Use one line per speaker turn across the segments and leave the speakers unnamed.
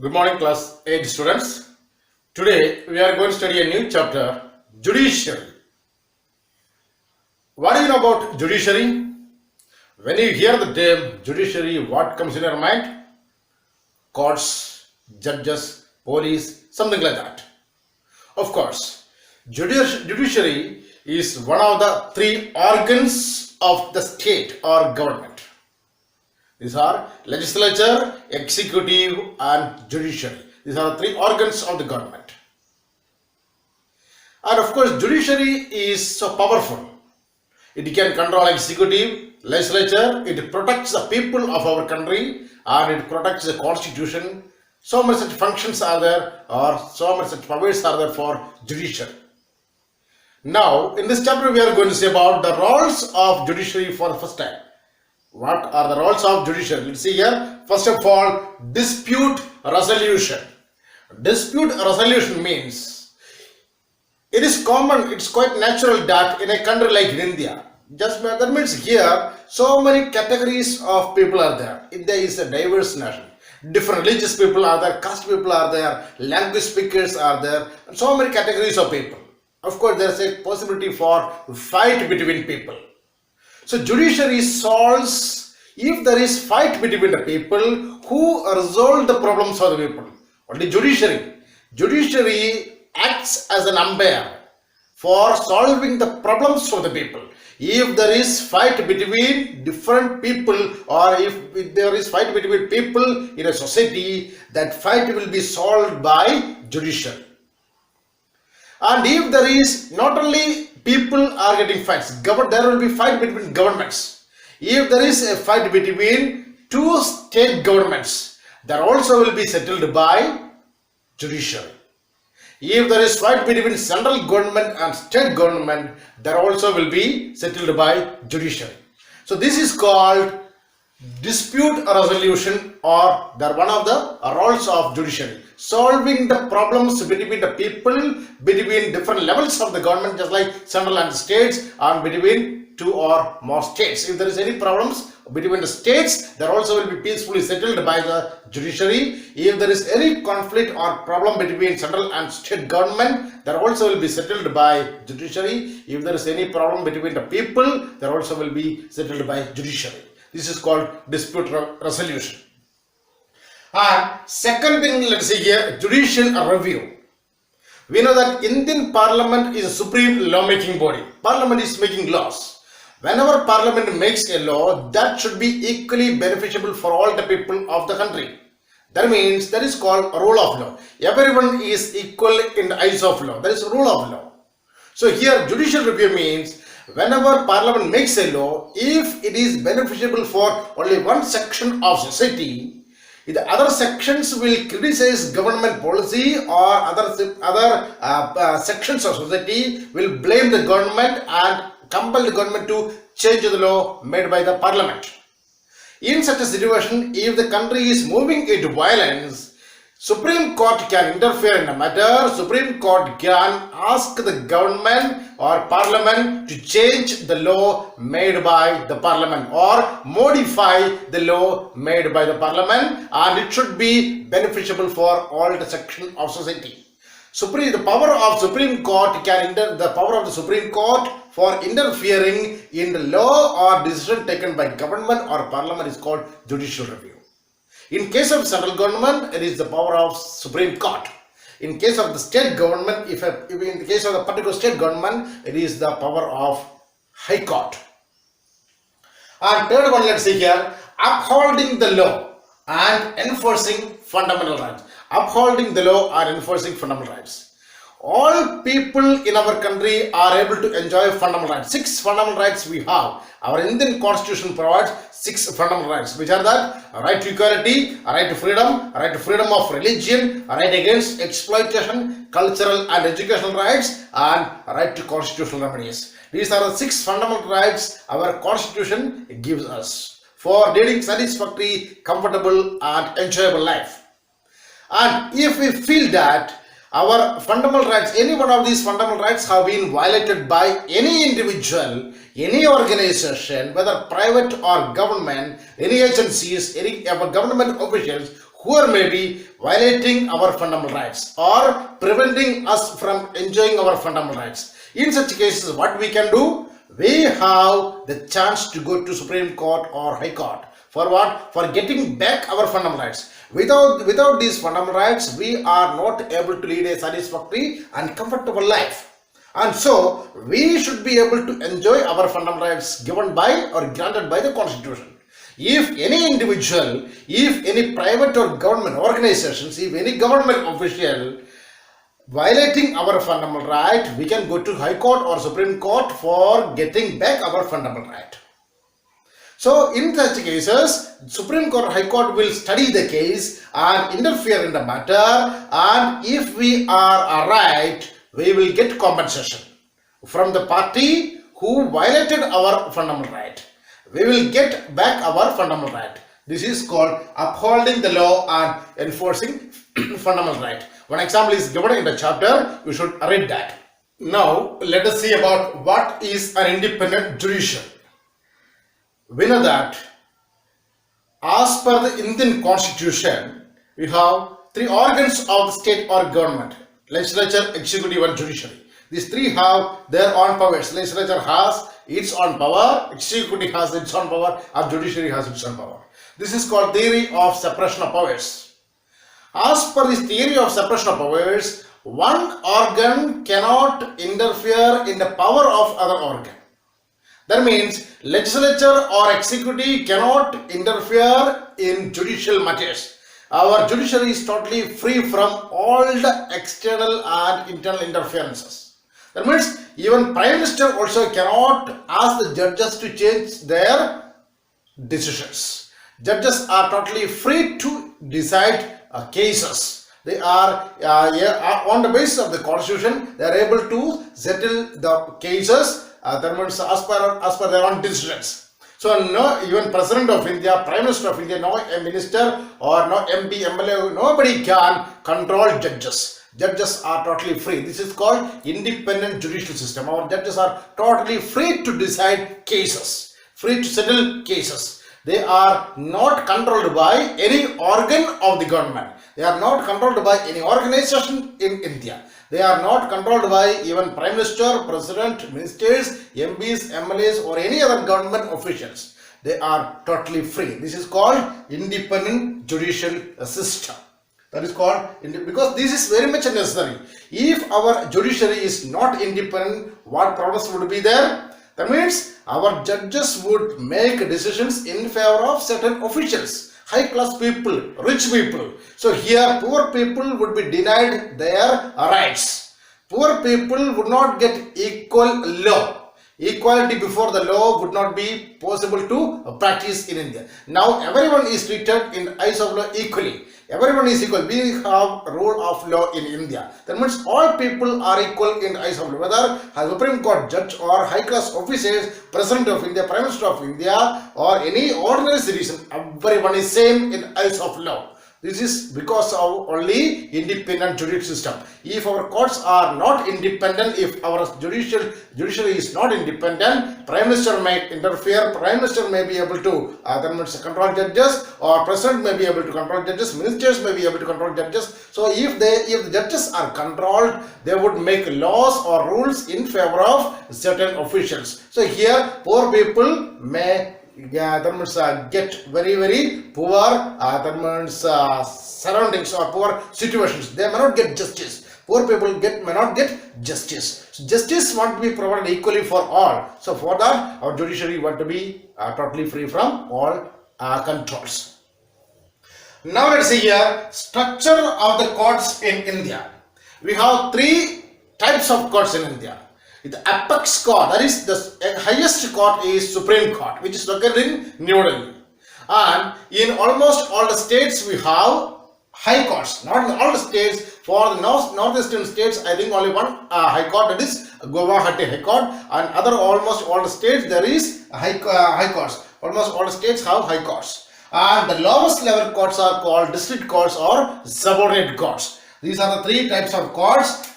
Good morning, class 8 students. Today we are going to study a new chapter, Judiciary. What do you know about judiciary? When you hear the term judiciary, what comes in your mind? Courts, judges, police, something like that. Of course, judiciary is one of the three organs of the state or government. These are legislature, executive, and judiciary. These are the three organs of the government. And of course, judiciary is so powerful. It can control executive, legislature. It protects the people of our country, and it protects the constitution. So many such functions are there, or so many such powers are there for judiciary. Now, in this chapter, we are going to say about the roles of judiciary for the first time. What are the roles of judiciary? Let's see here. First of all, dispute resolution. Dispute resolution means it is common, it's quite natural that in a country like India, that means here so many categories of people are there. India is a diverse nation. Different religious people are there, caste people are there, language speakers are there, and so many categories of people. Of course, there is a possibility for fight between people. So judiciary solves if there is fight between the people who resolve the problems of the people. Only judiciary. Judiciary acts as an umpire for solving the problems of the people. If there is fight between different people, or if there is fight between people in a society, that fight will be solved by judiciary. And if there is not only people are getting fights, there will be fight between governments. If there is a fight between two state governments, that also will be settled by judiciary. If there is fight between central government and state government, that also will be settled by judiciary. So this is called dispute resolution, or one of the roles of judiciary. Solving the problems between the people, between different levels of the government, just like central and states, and between two or more states. If there is any problems between the states, that also will be peacefully settled by the judiciary. If there is any conflict or problem between central and state government, that also will be settled by judiciary. If there is any problem between the people, that also will be settled by judiciary. This is called dispute resolution. And second thing, let's see here, judicial review. We know that Indian Parliament is a supreme lawmaking body. Parliament is making laws. Whenever Parliament makes a law, that should be equally beneficial for all the people of the country. That means that is called rule of law. Everyone is equal in the eyes of law. That is rule of law. So here judicial review means whenever Parliament makes a law, if it is beneficial for only one section of society, the other sections will criticize government policy, or other sections of society will blame the government and compel the government to change the law made by the Parliament. In such a situation, if the country is moving into violence, Supreme Court can interfere in the matter. Supreme Court can ask the government or Parliament to change the law made by the Parliament, or modify the law made by the Parliament, and it should be beneficial for all the section of society. The power of Supreme Court for interfering in the law or decision taken by government or Parliament is called judicial review. In case of central government, it is the power of Supreme Court. In case of the state government, if in the case of the particular state government, it is the power of High Court. And third one, let's see here, upholding the law and enforcing fundamental rights. Upholding the law and enforcing fundamental rights. All people in our country are able to enjoy fundamental rights. 6 fundamental rights we have. Our Indian Constitution provides 6 fundamental rights, which are that a right to equality, a right to freedom, a right to freedom of religion, a right against exploitation, cultural and educational rights, and a right to constitutional remedies. These are the 6 fundamental rights our Constitution gives us for leading satisfactory, comfortable, and enjoyable life. And if we feel that our fundamental rights, any one of these fundamental rights have been violated by any individual, any organization, whether private or government, any agencies, any government officials who are maybe violating our fundamental rights or preventing us from enjoying our fundamental rights. In such cases, what we can do? We have the chance to go to Supreme Court or High Court. For what? For getting back our fundamental rights. Without these fundamental rights, we are not able to lead a satisfactory and comfortable life. And so, we should be able to enjoy our fundamental rights given by or granted by the Constitution. If any individual, if any private or government organizations, if any government official violating our fundamental right, we can go to High Court or Supreme Court for getting back our fundamental right. So in such cases, Supreme Court or High Court will study the case and interfere in the matter, and if we are right, we will get compensation from the party who violated our fundamental right. We will get back our fundamental right. This is called upholding the law and enforcing fundamental right. One example is given in the chapter. You should read that. Now let us see about what is an independent judicial. We know that as per the Indian Constitution, we have three organs of the state or government: legislature, executive and judiciary. These three have their own powers. Legislature has its own power, executive has its own power, and judiciary has its own power. This is called theory of separation of powers. As per this theory of separation of powers, one organ cannot interfere in the power of other organ. That means legislature or executive cannot interfere in judicial matters. Our judiciary is totally free from all the external and internal interferences. That means even Prime Minister also cannot ask the judges to change their decisions. Judges are totally free to decide cases. They are on the basis of the Constitution, they are able to settle the cases. That means as per their own decisions. So no, even President of India, Prime Minister of India, no a minister or no MP, MLA, nobody can control judges. Judges are totally free. This is called independent judicial system. Our judges are totally free to decide cases, free to settle cases. They are not controlled by any organ of the government. They are not controlled by any organization in India. They are not controlled by even Prime Minister, President, Ministers, MPs, MLAs or any other government officials. They are totally free. This is called independent judicial system. That is called, because this is very much necessary. If our judiciary is not independent, what problems would be there? That means our judges would make decisions in favor of certain officials, high class people, rich people. So here poor people would be denied their rights. Poor people would not get equal law. Equality before the law would not be possible to practice in India. Now everyone is treated in the eyes of law equally. Everyone is equal. We have rule of law in India. That means all people are equal in the eyes of law. Whether a Supreme Court judge or high class officers, President of India, Prime Minister of India or any ordinary citizen, everyone is same in the eyes of law. This is because of only independent judicial system. If our courts are not independent, if our judiciary is not independent, Prime Minister may interfere, Prime Minister may be able to control judges, or President may be able to control judges, Ministers may be able to control judges. So if the judges are controlled, they would make laws or rules in favor of certain officials. So here poor people may get very poor surroundings or poor situations. They may not get justice. Poor people may not get justice. So justice want to be provided equally for all. So for that, our judiciary want to be totally free from all controls. Now let's see here structure of the courts in India. We have three types of courts in India. The apex court, that is the highest court, is Supreme Court, which is located in New Delhi. And in almost all the states we have high courts. Not in all the states. For the northeastern states, I think only one high court, that is Guwahati High Court, and almost all the states there is high courts. Almost all the states have high courts. And the lowest level courts are called district courts or subordinate courts. These are the three types of courts.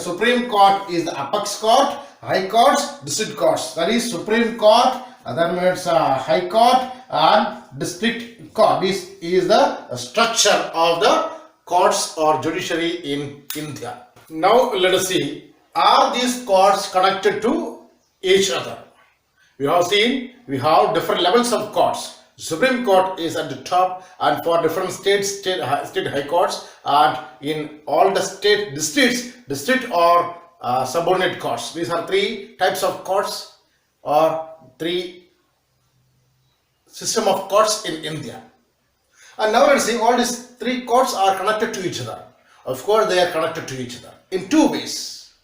Supreme Court is the apex court, high courts, district courts. That is Supreme Court, that means high court, and district court. This is the structure of the courts or judiciary in India. Now let us see, are these courts connected to each other? We have seen we have different levels of courts. Supreme Court is at the top, and for different state high courts, and in all the state district or subordinate courts. These are three types of courts or three system of courts in India. And now let's see, all these three courts are connected to each other. Of course, they are connected to each other in two ways.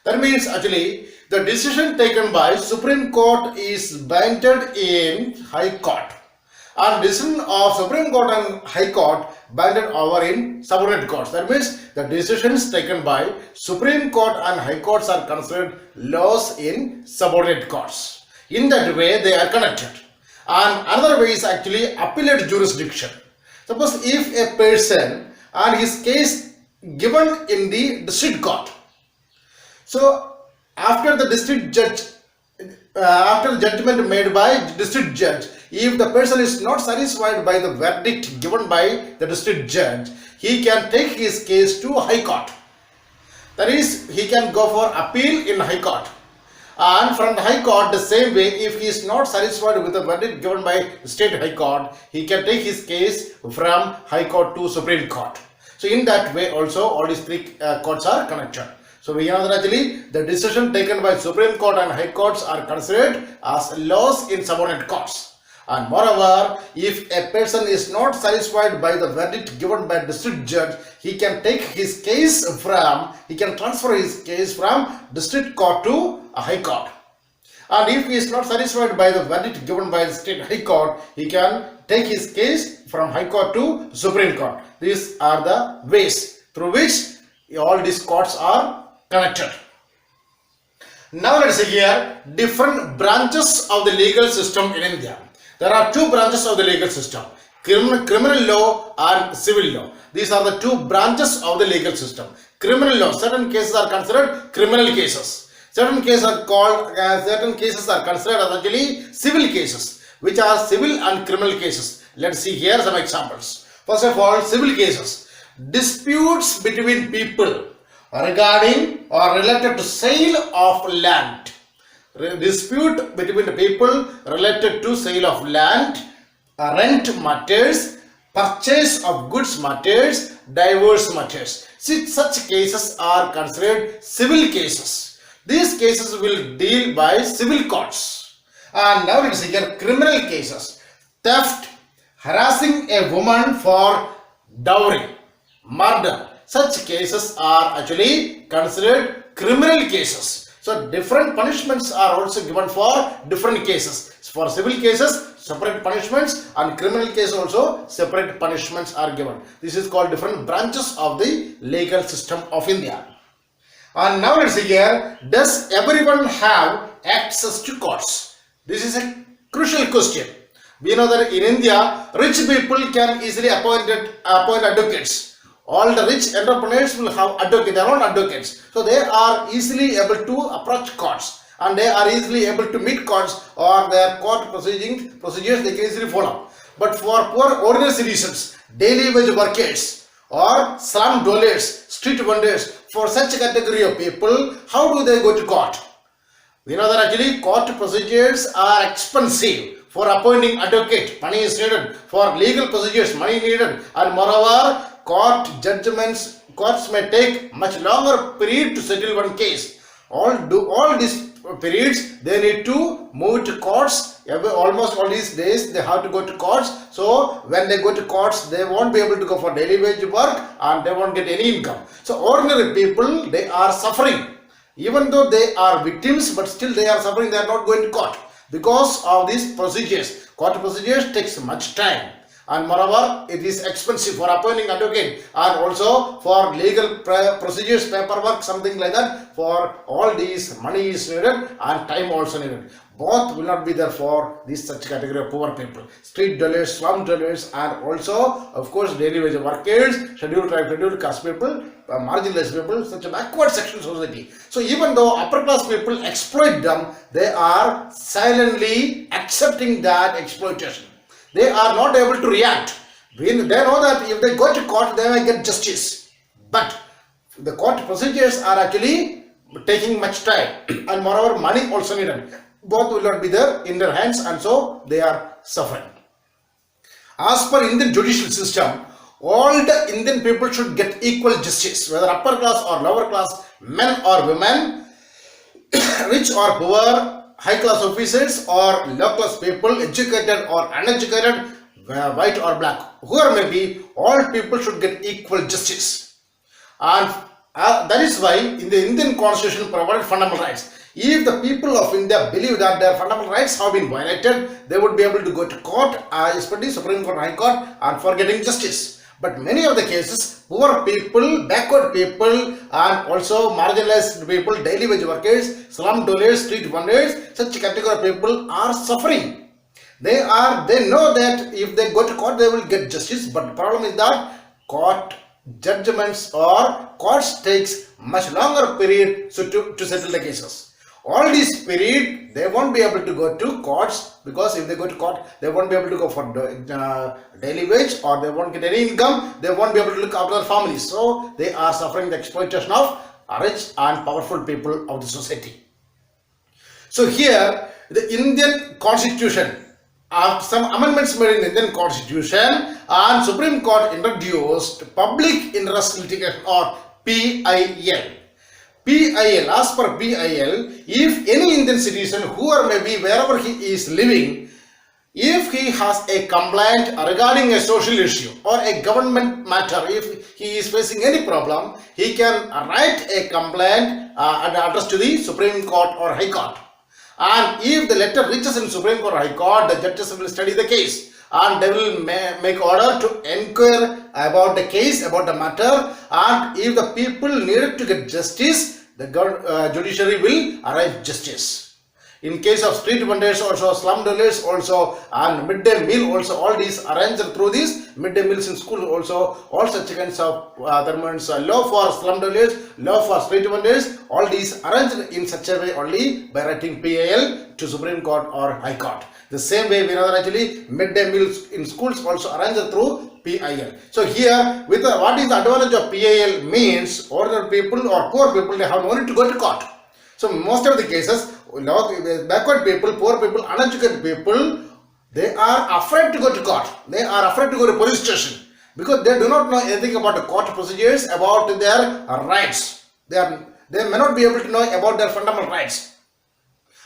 That means actually the decision taken by Supreme Court is binded in High Court, and decision of Supreme Court and High Court binded over in subordinate courts. That means the decisions taken by Supreme Court and High Courts are considered laws in subordinate courts. In that way, they are connected. And another way is actually appellate jurisdiction. Suppose if a person and his case given in the district court, so after the district judge, after the judgment made by district judge, if the person is not satisfied by the verdict given by the district judge, he can take his case to High Court. That is, he can go for appeal in High Court. And from the High Court, the same way, if he is not satisfied with the verdict given by State High Court, he can take his case from High Court to Supreme Court. So in that way also, all these three courts are connected. So we know that actually the decision taken by Supreme Court and High Courts are considered as laws in subordinate courts. And moreover, if a person is not satisfied by the verdict given by district judge, he can take his case he can transfer his case from district court to a High Court. And if he is not satisfied by the verdict given by the State High Court, he can take his case from High Court to Supreme Court. These are the ways through which all these courts are connected. Now let's see here different branches of the legal system in India. There are two branches of the legal system, criminal law and civil law. These are the two branches of the legal system. Criminal law, certain cases are considered criminal cases. Certain cases are considered as actually civil cases, which are civil and criminal cases. Let's see here some examples. First of all, civil cases. Disputes between people regarding or related to sale of land. Dispute between the people related to sale of land, rent matters, purchase of goods matters, divorce matters. Such cases are considered civil cases. These cases will deal by civil courts. And now let's see here criminal cases. Theft, harassing a woman for dowry, murder. Such cases are actually considered criminal cases. So different punishments are also given for different cases. For civil cases, separate punishments, and criminal cases also separate punishments are given. This is called different branches of the legal system of India. And now let's see here, does everyone have access to courts? This is a crucial question. We know that in India, rich people can easily appoint advocates. All the rich entrepreneurs will have their own advocates. So they are easily able to approach courts, and they are easily able to meet courts, or their court procedures they can easily follow. But for poor ordinary citizens, daily wage workers, or slum dwellers, street vendors, for such category of people, how do they go to court? We know that actually court procedures are expensive. For appointing advocate, money is needed. For legal procedures, money needed. And moreover, courts may take much longer period to settle one case. All these periods, they need to move to courts. Almost all these days they have to go to courts. So when they go to courts, they won't be able to go for daily wage work, and they won't get any income. So ordinary people, they are suffering. Even though they are victims, but still they are suffering. They are not going to court because of these procedures. Court procedures takes much time. And moreover, it is expensive for appointing advocate, and also for legal procedures, paperwork, something like that. For all these, money is needed and time also needed. Both will not be there for this such category of poor people, street dwellers, slum dwellers, and also of course daily wage workers, scheduled tribe, scheduled caste people, marginalized people, such a backward section society. So even though upper class people exploit them, they are silently accepting that exploitation. They are not able to react. They know that if they go to court, they may get justice. But the court procedures are actually taking much time, and moreover, money also needed. Both will not be there in their hands, and so they are suffering. As per Indian judicial system, all the Indian people should get equal justice, whether upper class or lower class, men or women, rich or poor, high class officers or low class people, educated or uneducated, white or black, whoever may be, all people should get equal justice. And that is why in the Indian constitution provided fundamental rights. If the people of India believe that their fundamental rights have been violated, they would be able to go to court, especially Supreme Court, High Court, and for getting justice. But many of the cases, poor people, backward people, and also marginalized people, daily wage workers, slum dwellers, street vendors, such category of people are suffering. They know that if they go to court, they will get justice. But the problem is that court judgments or courts takes much longer period to settle the cases. All this period, they won't be able to go to courts, because if they go to court, they won't be able to go for daily wage, or they won't get any income. They won't be able to look after their families. So they are suffering the exploitation of rich and powerful people of the society. So here, the Indian constitution, some amendments made in the Indian constitution, and Supreme Court introduced public interest litigation, or PIL. PIL, as per PIL, if any Indian citizen, whoever may be, wherever he is living, if he has a complaint regarding a social issue or a government matter, if he is facing any problem, he can write a complaint and address to the Supreme Court or High Court. And if the letter reaches in Supreme Court or High Court, the judges will study the case, and they will make order to inquire about the case, about the matter, and if the people needed to get justice, the judiciary will arrange justice. In case of street vendors also, slum dwellers also, and midday meal also, all these arranged through these midday meals in school also, all such kinds of law for slum dwellers, law for street vendors, all these arranged in such a way only by writing PIL to Supreme Court or High Court. The same way we know that actually midday meals in schools also arranged through PIL. So here, what is the advantage of PIL means, ordinary people or poor people, they have no need to go to court. So most of the cases, backward people, poor people, uneducated people, they are afraid to go to court. They are afraid to go to police station, because they do not know anything about the court procedures, about their rights. They may not be able to know about their fundamental rights,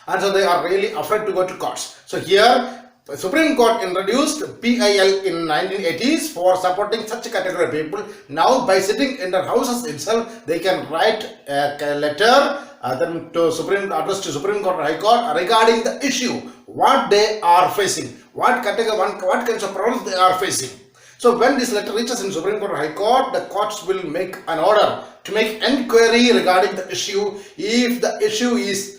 and so they are really afraid to go to courts. So here, the Supreme Court introduced PIL in 1980s for supporting such a category of people. Now, by sitting in their houses itself, they can write a letter to address to Supreme Court or High Court regarding the issue, what they are facing, what kinds of problems they are facing. So when this letter reaches in Supreme Court or High Court, the courts will make an order to make inquiry regarding the issue. If the issue is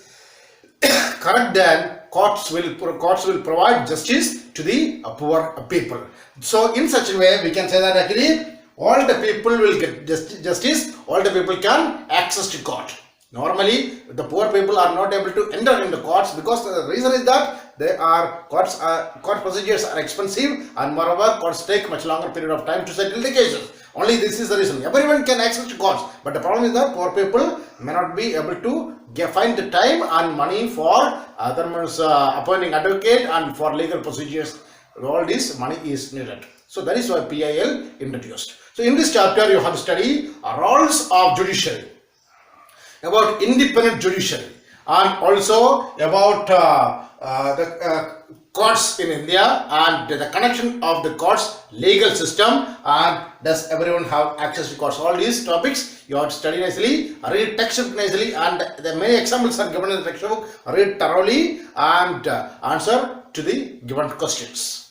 correct, then courts will provide justice to the poor people. So in such a way, we can say that actually all the people will get justice, all the people can access to court. Normally, the poor people are not able to enter into courts, because the reason is that court procedures are expensive, and moreover, courts take much longer period of time to settle the cases. Only this is the reason. Everyone can access to courts, but the problem is that poor people may not be able to find the time and money for appointing advocate and for legal procedures. All this money is needed. So that is why PIL introduced. So in this chapter, you have to study roles of judiciary, about independent judiciary, and also about the courts in India, and the connection of the courts legal system, and does everyone have access to courts. All these topics you have to study nicely, read textbook nicely, and the many examples are given in the textbook. Read thoroughly and answer to the given questions.